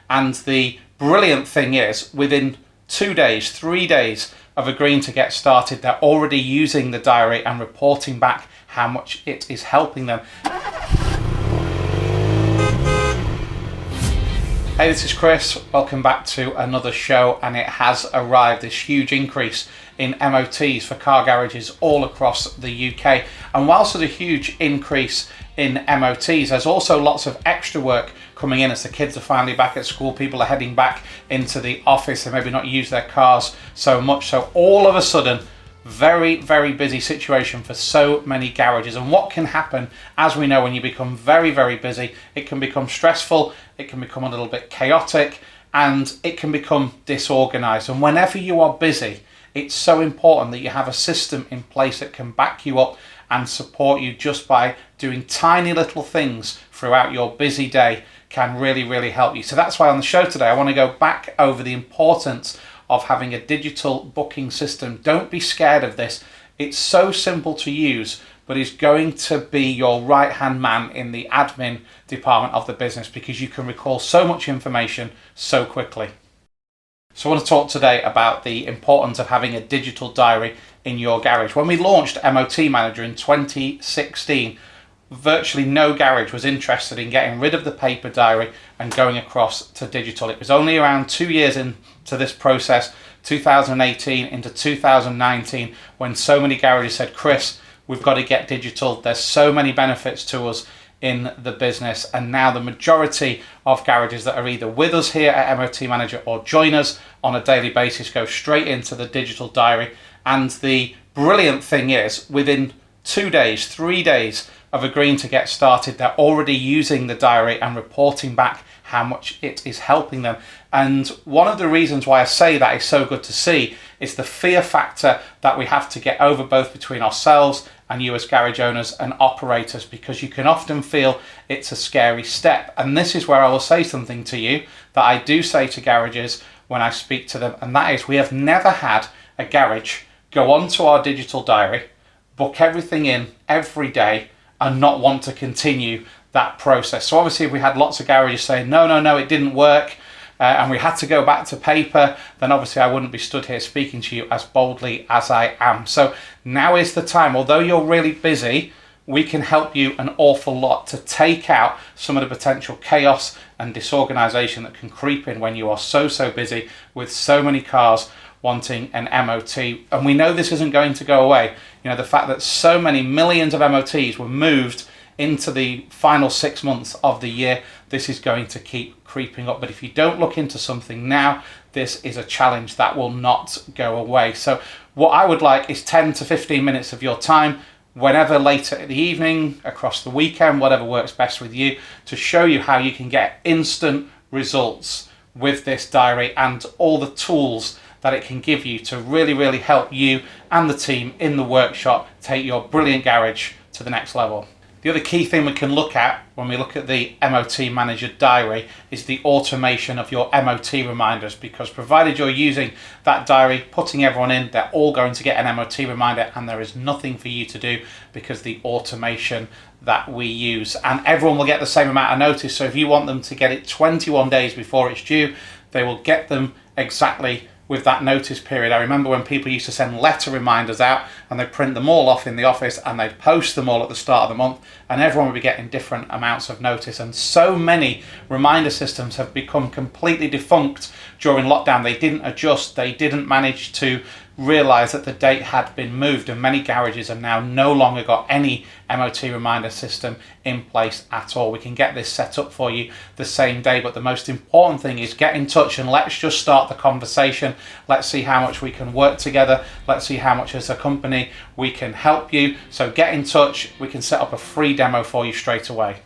And the brilliant thing is, within 2 days, 3 days of agreeing to get started, they're already using the diary and reporting back how much it is helping them. Hey, this is Chris. Welcome back to another show, and it has arrived, this huge increase in MOTs for car garages all across the UK. And whilst there's a huge increase in MOTs, there's also lots of extra work coming in as the kids are finally back at school, people are heading back into the office, they maybe not use their cars so much. So all of a sudden, very busy situation for so many garages. And what can happen, as we know, when you become very busy, it can become stressful, it can become a little bit chaotic, and it can become disorganized. And whenever you are busy, it's so important that you have a system in place that can back you up and support you just by doing tiny little things throughout your busy day can really help you. So that's why on the show today I want to go back over the importance of having a digital booking system. Don't be scared of this. It's so simple to use, but it's going to be your right-hand man in the admin department of the business because you can recall so much information so quickly. So I want to talk today about the importance of having a digital diary in your garage. When we launched MOT Manager in 2016, virtually no garage was interested in getting rid of the paper diary and going across to digital. It was only around 2 years into this process, 2018 into 2019, when so many garages said, Chris, we've got to get digital. There's so many benefits to us in the business. And now the majority of garages that are either with us here at MOT Manager or join us on a daily basis go straight into the digital diary. And the brilliant thing is, within 2 days, 3 days of agreeing to get started, they're already using the diary and reporting back how much it is helping them. And one of the reasons why I say that is so good to see is the fear factor that we have to get over, both between ourselves and you as garage owners and operators, because you can often feel it's a scary step. And this is where I will say something to you that I do say to garages when I speak to them, and that is, we have never had a garage go onto our digital diary, book everything in every day, and not want to continue that process. So obviously if we had lots of garages saying, no, it didn't work, and we had to go back to paper, then obviously I wouldn't be stood here speaking to you as boldly as I am. So now is the time. Although you're really busy, we can help you an awful lot to take out some of the potential chaos and disorganization that can creep in when you are so busy with so many cars wanting an MOT. And we know this isn't going to go away. You know, the fact that so many millions of MOTs were moved into the final 6 months of the year, this is going to keep creeping up. But if you don't look into something now, this is a challenge that will not go away. So what I would like is 10 to 15 minutes of your time, whenever, later in the evening, across the weekend, whatever works best with you, to show you how you can get instant results with this diary and all the tools that it can give you to really help you and the team in the workshop take your brilliant garage to the next level. The other key thing we can look at when we look at the MOT Manager diary is the automation of your MOT reminders, because provided you're using that diary, putting everyone in, they're all going to get an MOT reminder, and there is nothing for you to do because the automation that we use, and everyone will get the same amount of notice. So if you want them to get it 21 days before it's due, they will get them exactly with that notice period. I remember when people used to send letter reminders out and they'd print them all off in the office and they'd post them all at the start of the month, and everyone would be getting different amounts of notice. And so many reminder systems have become completely defunct during lockdown. They didn't adjust, they didn't manage to realise that the date had been moved, and many garages have now no longer got any MOT reminder system in place at all. We can get this set up for you the same day, but the most important thing is get in touch and let's just start the conversation. Let's see how much we can work together. Let's see how much as a company we can help you. So get in touch. We can set up a free demo for you straight away.